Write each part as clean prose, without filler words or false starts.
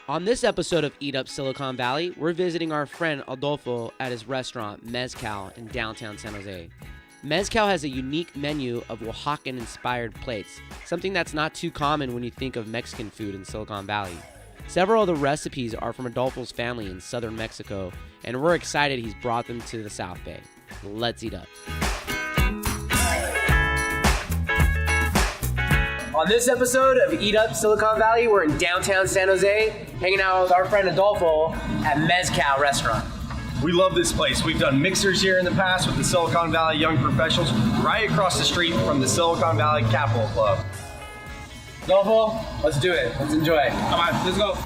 On this episode of Eat Up Silicon Valley, we're visiting our friend Adolfo at his restaurant, Mezcal, in downtown San Jose. Mezcal has a unique menu of Oaxacan-inspired plates, something that's not too common when you think of Mexican food in Silicon Valley. Several of the recipes are from Adolfo's family in southern Mexico, and we're excited he's brought them to the South Bay. Let's eat up. On this episode of Eat Up Silicon Valley, we're in downtown San Jose, hanging out with our friend Adolfo at Mezcal restaurant. We love this place. We've done mixers here in the past with the Silicon Valley Young Professionals right across the street from the Silicon Valley Capital Club. Adolfo, let's do it. Let's enjoy. Come on, let's go.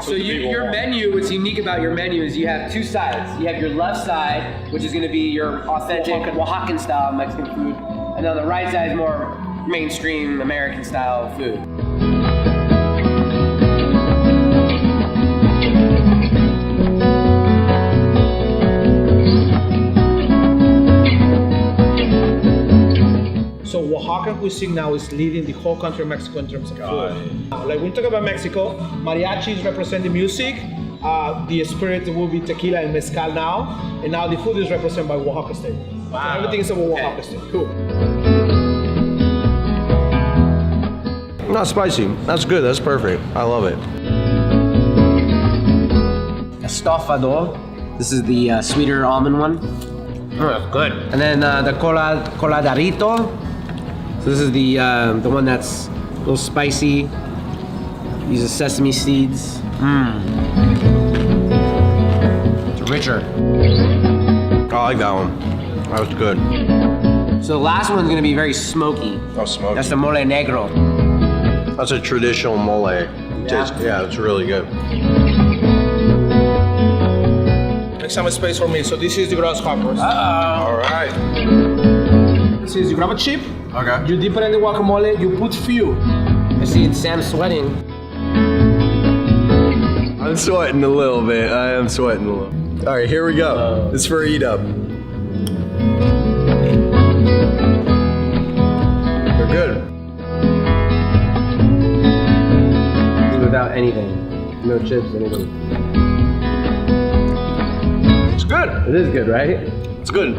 So your menu, what's unique about your menu is you have two sides. You have your left side, which is going to be your authentic Oaxacan style Mexican food, and then the right side is more mainstream American style food. So Oaxacan cuisine now is leading the whole country of Mexico in terms of food. Like when we talk about Mexico, mariachis represent the music, the spirit will be tequila and mezcal now, and now the food is represented by Oaxaca State. Wow. So everything is about Oaxaca State. Cool. Not spicy. That's good. That's perfect. I love it. Estofado. This is the sweeter almond one. Oh, that's good. And then the Coloradito. So this is the one that's a little spicy. Uses sesame seeds. It's richer. I like that one. That was good. So the last one's gonna be very smoky. Oh, smoky. That's the Mole Negro. That's a traditional mole taste. Yeah, it's really good. Make some space for me. So this is the grasshoppers. All right. This is, you grab a chip, Okay. you dip it in the guacamole, you put few. I see Sam sweating. I'm sweating a little bit. I am sweating a little. All right, here we go. It's for Eat Up. They're good. Without anything. No chips, anything. It's good. It is good, right? It's good.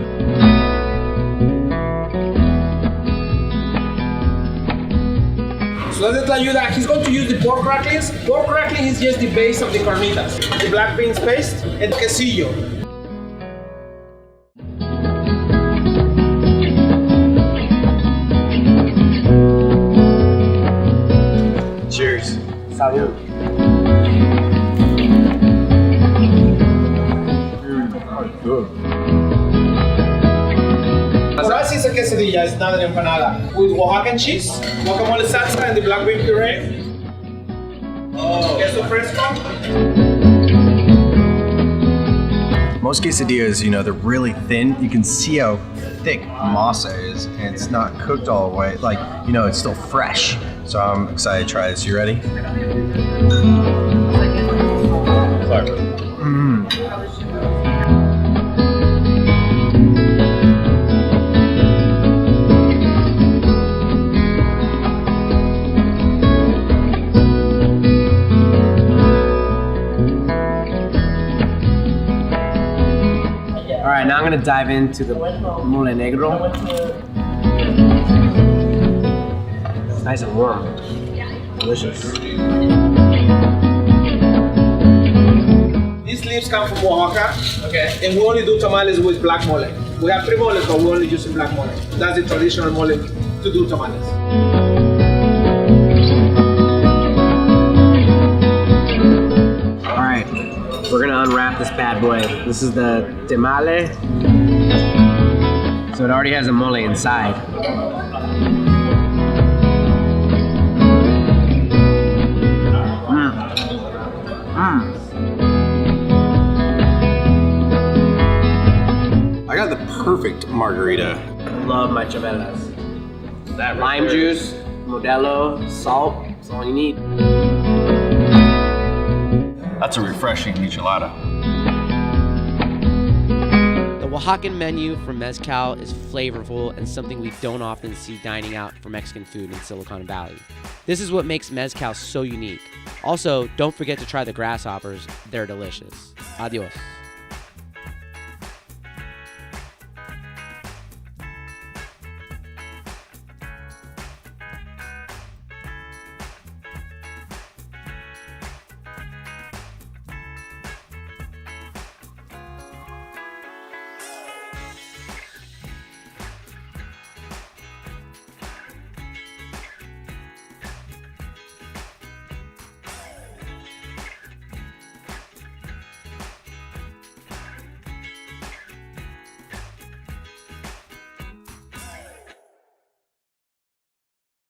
So let me tell you that he's going to use the pork cracklings. Pork crackling is just the base of the carnitas. The black beans paste and quesillo. Cheers. Salud. Good. For us, it's a quesadilla, it's not an empanada. With Oaxacan cheese, guacamole salsa, and the black bean puree. Queso fresco. Most quesadillas, they're really thin. You can see how thick masa is, and it's not cooked all the way. Like, it's still fresh. So I'm excited to try this. You ready? All right, now I'm gonna dive into the Mole Negro. It's nice and warm. Delicious. These leaves come from Oaxaca. Okay. And we only do tamales with black mole. We have three moles, but we only use black mole. That's the traditional mole to do tamales. All right, we're gonna unwrap this bad boy. This is the tamale. So it already has a mole inside. I got the perfect margarita. Love my chavelas. Lime juice, Modelo, salt, all you need. That's a refreshing michelada. The Oaxacan menu for Mezcal is flavorful and something we don't often see dining out for Mexican food in Silicon Valley. This is what makes Mezcal so unique. Also, don't forget to try the grasshoppers. They're delicious. Adios.